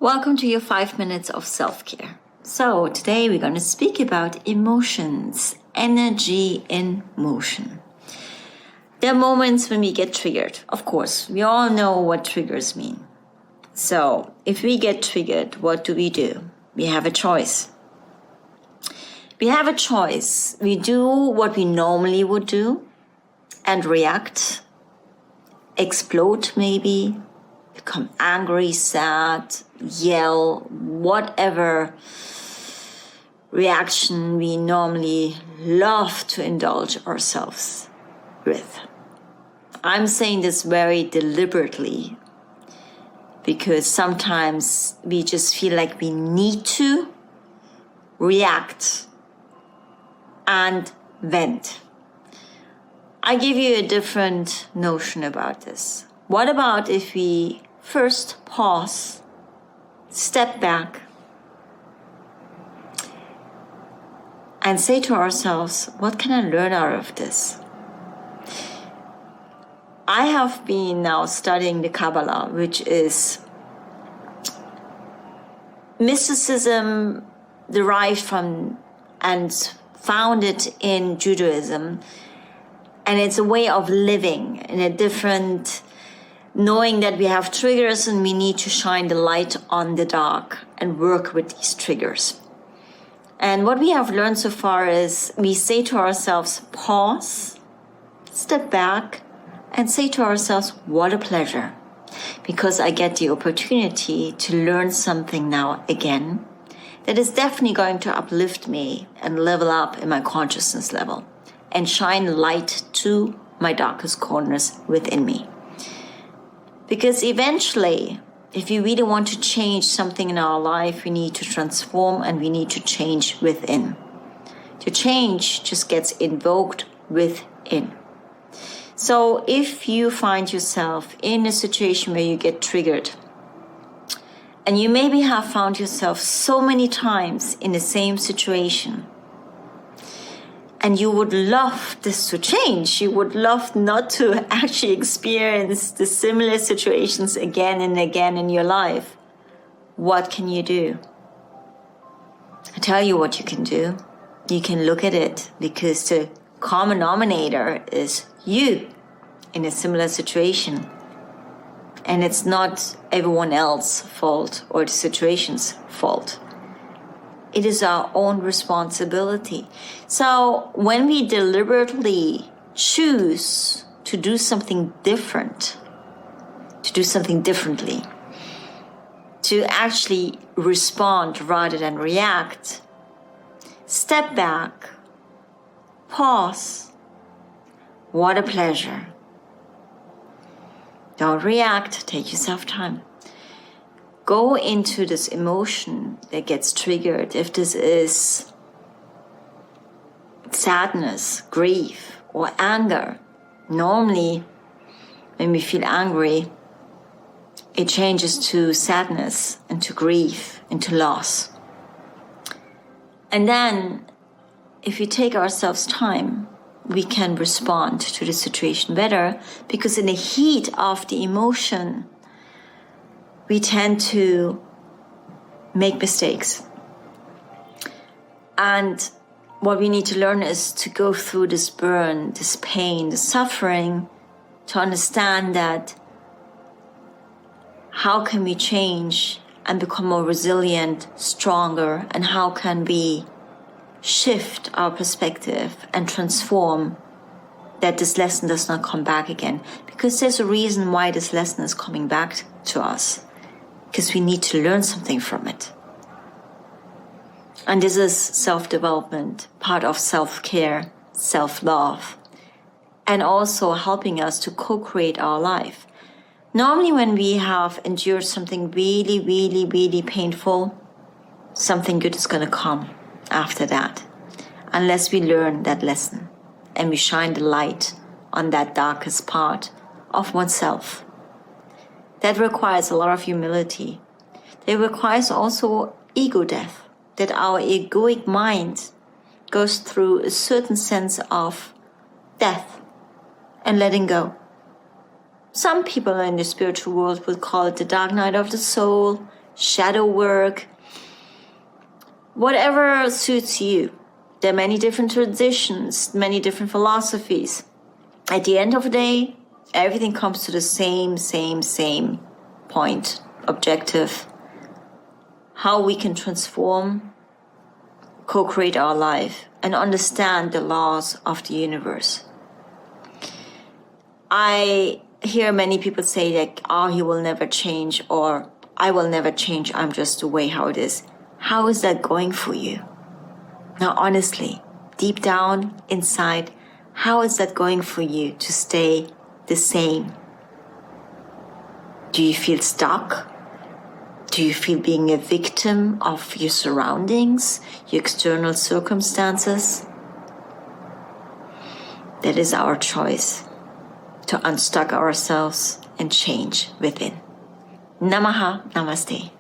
Welcome to your 5 minutes of self-care. So today we're going to speak about emotions, energy in motion. There are moments when we get triggered. Of course, we all know what triggers mean. So if we get triggered, what do? We have a choice. We have a choice. We do what we normally would do and react, explode maybe, become angry, sad, yell, whatever reaction we normally love to indulge ourselves with. I'm saying this very deliberately because sometimes we just feel like we need to react and vent. I give you a different notion about this. What about if we first pause, step back, and say to ourselves, what can I learn out of this? I have been now studying the Kabbalah, which is mysticism derived from and founded in Judaism. And it's a way of living in a different, knowing that we have triggers and we need to shine the light on the dark and work with these triggers. And what we have learned so far is we say to ourselves, pause, step back, and say to ourselves, what a pleasure, because I get the opportunity to learn something now again that is definitely going to uplift me and level up in my consciousness level and shine light to my darkest corners within me. Because eventually, if we really want to change something in our life, we need to transform and we need to change within. To change just gets invoked within. So if you find yourself in a situation where you get triggered, and you maybe have found yourself so many times in the same situation, and you would love this to change, you would love not to actually experience the similar situations again and again in your life, what can you do? I tell you what you can do. You can look at it, because the common denominator is you in a similar situation. And it's not everyone else's fault or the situation's fault. It is our own responsibility. So when we deliberately choose to do something different, to do something differently, to actually respond rather than react, step back, pause. What a pleasure. Don't react, take yourself time. Go into this emotion that gets triggered. If this is sadness, grief, or anger, normally when we feel angry, it changes to sadness and to grief and to loss. And then if we take ourselves time, we can respond to the situation better, because in the heat of the emotion, we tend to make mistakes. And what we need to learn is to go through this burn, this pain, this suffering, to understand that how can we change and become more resilient, stronger, and how can we shift our perspective and transform that this lesson does not come back again. Because there's a reason why this lesson is coming back to us. Because we need to learn something from it. And this is self-development, part of self-care, self-love, and also helping us to co-create our life. Normally when we have endured something really, really, really painful, something good is going to come after that, unless we learn that lesson and we shine the light on that darkest part of oneself. That requires a lot of humility. That requires also ego death, that our egoic mind goes through a certain sense of death and letting go. Some people in the spiritual world would call it the dark night of the soul. shadow work, whatever suits you. There are many different traditions, many different philosophies. At the end of the day, everything comes to the same point, objective. How we can transform, co-create our life, and understand the laws of the universe. I hear many people say that, he will never change, or I will never change, I'm just the way how it is. How is that going for you? Now, honestly, deep down inside, how is that going for you to stay the same? Do you feel stuck? Do you feel being a victim of your surroundings, your external circumstances? That is our choice, to unstuck ourselves and change within. Namaha, namaste.